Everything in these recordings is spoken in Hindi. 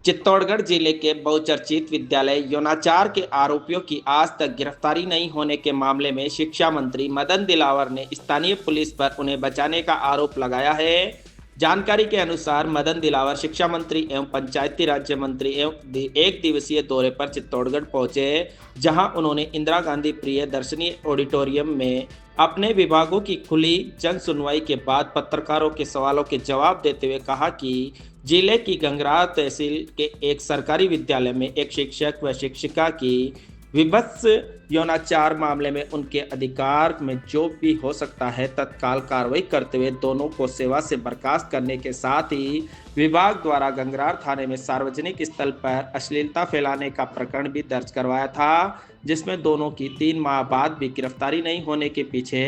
चित्तौड़गढ़ जिले के बहुचर्चित विद्यालय यौनाचार के आरोपियों की आज तक गिरफ्तारी नहीं होने के मामले में शिक्षा मंत्री मदन दिलावर ने स्थानीय पुलिस पर उन्हें बचाने का आरोप लगाया है। जानकारी के अनुसार मदन दिलावर शिक्षा मंत्री एवं पंचायती राज्य मंत्री एवं एक दिवसीय दौरे पर चित्तौड़गढ़ पहुंचे, जहां उन्होंने इंदिरा गांधी प्रियदर्शनी ऑडिटोरियम में अपने विभागों की खुली जन सुनवाई के बाद पत्रकारों के सवालों के जवाब देते हुए कहा कि जिले की गंगरार तहसील के एक सरकारी विद्यालय में एक शिक्षक व शिक्षिका की विभत्स यौनाचार मामले में उनके अधिकार में जो भी हो सकता है तत्काल कार्रवाई करते हुए दोनों को सेवा से बर्खास्त करने के साथ ही विभाग द्वारा गंगरार थाने में सार्वजनिक स्थल पर अश्लीलता फैलाने का प्रकरण भी दर्ज करवाया था, जिसमें दोनों की 3 माह बाद भी गिरफ्तारी नहीं होने के पीछे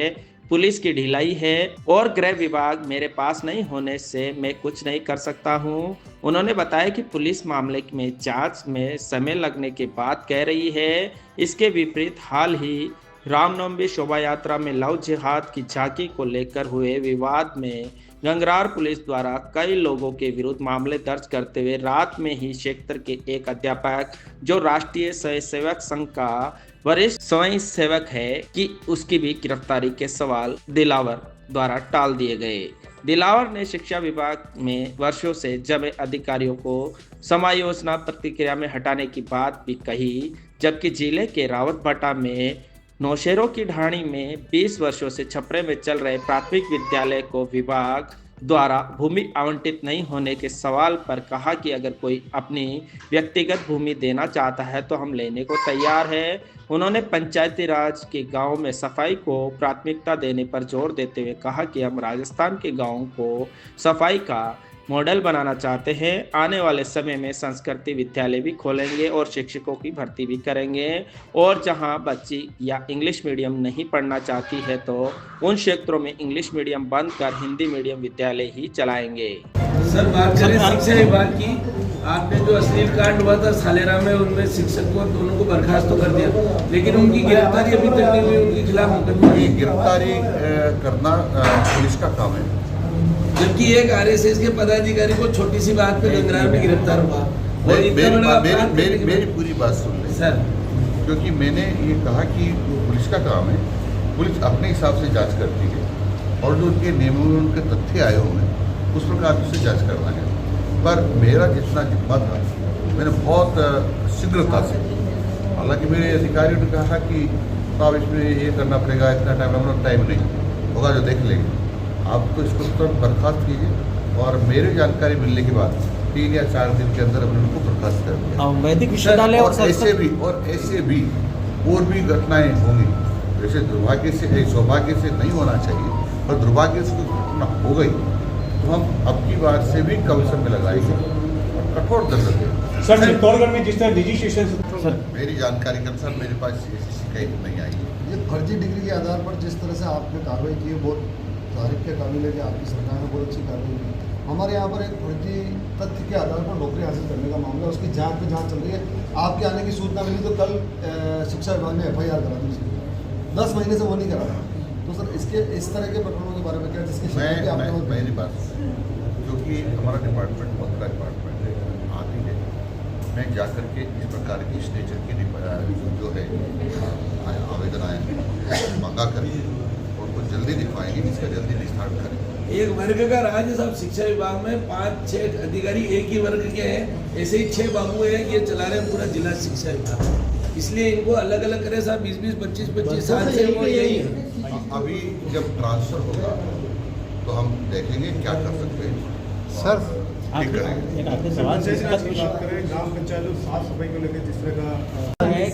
पुलिस की ढिलाई है और गृह विभाग मेरे पास नहीं होने से मैं कुछ नहीं कर सकता हूं। उन्होंने बताया कि पुलिस मामले में जांच में समय लगने के बाद कह रही है। इसके विपरीत हाल ही रामनवमी शोभा यात्रा में लव जिहाद की झांकी को लेकर हुए विवाद में गंगरार पुलिस द्वारा कई लोगों के विरुद्ध मामले दर्ज करते हुए रात में ही क्षेत्र के एक अध्यापक जो राष्ट्रीय स्वयंसेवक संघ का वरिष्ठ स्वयंसेवक है कि उसकी भी गिरफ्तारी के सवाल दिलावर द्वारा टाल दिए गए। दिलावर ने शिक्षा विभाग में वर्षों से जमे अधिकारियों को समायोजना प्रक्रिया में हटाने की बात भी कही, जबकि जिले के रावतभाटा में नौशेरों की ढाणी में 20 वर्षों से छपरे में चल रहे प्राथमिक विद्यालय को विभाग द्वारा भूमि आवंटित नहीं होने के सवाल पर कहा कि अगर कोई अपनी व्यक्तिगत भूमि देना चाहता है तो हम लेने को तैयार है। उन्होंने पंचायती राज के गांव में सफाई को प्राथमिकता देने पर जोर देते हुए कहा कि हम राजस्थान के गांवों को सफाई का मॉडल बनाना चाहते हैं। आने वाले समय में संस्कृति विद्यालय भी खोलेंगे और शिक्षकों की भर्ती भी करेंगे और जहां बच्ची या इंग्लिश मीडियम नहीं पढ़ना चाहती है तो उन क्षेत्रों में इंग्लिश मीडियम बंद कर हिंदी मीडियम विद्यालय ही चलाएंगे। सर, बात करें शिक्षा विभाग की, आपने जो अश्लील कांड हुआ था सालेरा में, उनमें शिक्षक को दोनों को बर्खास्त तो कर दिया, लेकिन उनकी गिरफ्तारी अभी तक नहीं हुई। उनके खिलाफ मुकदमा गिरफ्तारी करना पुलिस का काम है, जबकि एक आरएसएस के पदाधिकारी को छोटी सी बात पे गंगरार में गिरफ्तार हुआ। मेरी पूरी बात सुन लें सर, क्योंकि मैंने ये कहा कि पुलिस का काम है, पुलिस अपने हिसाब से जांच करती है और जो उनके नियमों में उनके तथ्य आए हुए हैं उस प्रकार से जांच करना है। पर मेरा जितना जिम्मा था मैंने बहुत शीघ्रता से, हालांकि मेरे अधिकारियों ने कहा कि साहब इसमें ये करना पड़ेगा, इतना टाइम नहीं होगा, जो देख लेंगे, आप तो इसको तुरंत बर्खास्त कीजिए। और मेरे जानकारी मिलने के बाद 3 या 4 दिन के अंदर हमने उनको बर्खास्त कर दिया। वैदिक विश्वविद्यालय और ऐसे भी और भी घटनाएं होंगी। वैसे दुर्भाग्य से, सौभाग्य से नहीं होना चाहिए, पर दुर्भाग्य से घटना हो गई तो हम अब की बार से भी कमीशन में लगाएंगे और कठोर दंड देंगे। सर, चित्तौड़गढ़ में जिस तरह रजिस्ट्रेशन, सर मेरी जानकारी के अनुसार मेरे पास ऐसी शिकायत नहीं आई है। ये फर्जी डिग्री के आधार पर जिस तरह से आपने कार्रवाई की है, बहुत तारीफ के काबिल है कि आपकी सरकार ने बहुत अच्छी कार्रवाई की। हमारे यहाँ पर एक फर्जी तथ्य के आधार पर नौकरी हासिल करने का मामला, उसकी जांच पे जांच चल रही है। आपके आने की सूचना मिली तो कल शिक्षा विभाग ने FIR करा दी, 10 महीने से वो नहीं करा। तो सर इसके इस तरह के प्रकरणों के बारे में क्या, जिसकी मेरी बात, क्योंकि हमारा डिपार्टमेंट बहुत बड़ा डिपार्टमेंट है, आती है, मैं जाकर के इस प्रकार की इस नेचर की जो है आवेदन आए मंगा करेंगे और उनको जल्दी दिखवाएंगे, इसका जल्दी निस्तारण करेंगे। एक वर्ग का राज है साहब, शिक्षा विभाग में 5-6 अधिकारी एक ही वर्ग के हैं, ऐसे ही 6 बाबू हैं, ये चला रहे हैं पूरा जिला शिक्षा विभाग। इसलिए इनको अलग अलग करे साहब, 20-20, 25-25 साल से वो यही है। अभी जब ट्रांसफर होगा तो हम देखेंगे क्या कर सकते हैं सर। ठीक करेंगे। ग्राम पंचायत साफ सफाई को लेकर जिस तरह का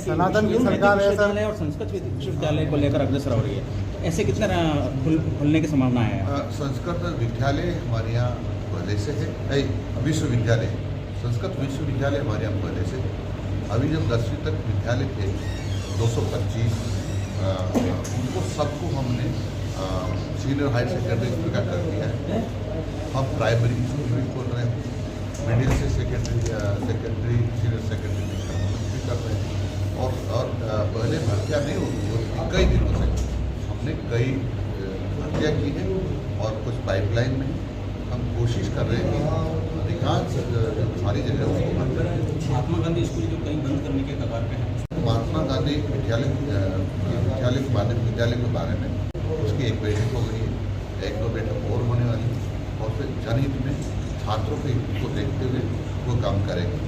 सनातन की सरकार है सर, और संस्कृत विश्वविद्यालय को लेकर अग्रसर हो रही है, तो ऐसे कितना खुलने की संभावना है? संस्कृत विद्यालय हमारे यहाँ पहले से है, विश्वविद्यालय, संस्कृत विश्वविद्यालय हमारे यहाँ पहले से। अभी जब 10वीं तक विद्यालय थे 225, उनको सबको हमने सीनियर हायर सेकेंडरी स्कूल का कर दिया है। हम प्राइमरी स्कूल भी खोल रहे हैं, मिडिल से सेकेंडरी सीनियर सेकेंडरी भी कर रहे हैं। और पहले भर्तियाँ नहीं होती थी, कई दिनों से हमने कई भर्तियाँ की हैं और कुछ पाइपलाइन में, हम कोशिश कर रहे हैं कि अधिकांश सारी जगह उसको बंद करें। महात्मा गांधी स्कूल जो कहीं बंद करने के कगार पे है। महात्मा गांधी माध्यमिक विद्यालय के बारे में उसकी एक बैठक हो गई है, 1-2 बैठक और होने वाली है और फिर जनहित में छात्रों के हित को देखते हुए वो काम करेंगे।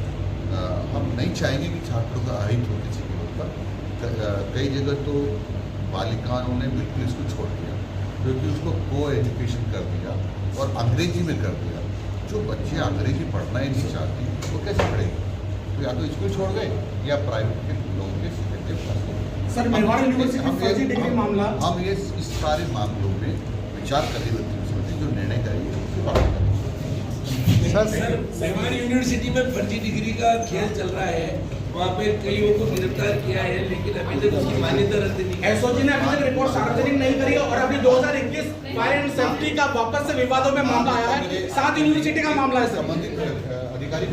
हम नहीं चाहेंगे कि छात्रों का अहित हो किसी के ऊपर। कई जगह तो बालिकाओं ने बिल्कुल इसको छोड़ दिया क्योंकि उसको को एजुकेशन कर दिया और अंग्रेजी में कर दिया। जो बच्चे अंग्रेजी पढ़ना ही नहीं चाहती वो कैसे पढ़ेंगे? तो या तो स्कूल छोड़ गए या प्राइवेट के लोगों के सर, मेवाड़ यूनिवर्सिटी फर्जी डिग्री मामला हम ये इस सारे मामलों में विचार करने समिति जो निर्णय करेगी उसकी बात करेंगे। सर, मेवाड़ यूनिवर्सिटी में फर्जी डिग्री का खेल चल रहा है। वहाँ पे कईयों को गिरफ्तार किया है, लेकिन अभी तक उसकी मान्यता रद्द नहीं। एसओजी ने अभी तक रिपोर्ट सार्वजनिक नहीं करी और अभी 2021 फायर एंड सेफ्टी का वापस से विवादों में मामला आया है। 7 यूनिवर्सिटी का मामला है सर। संबंधित अधिकारी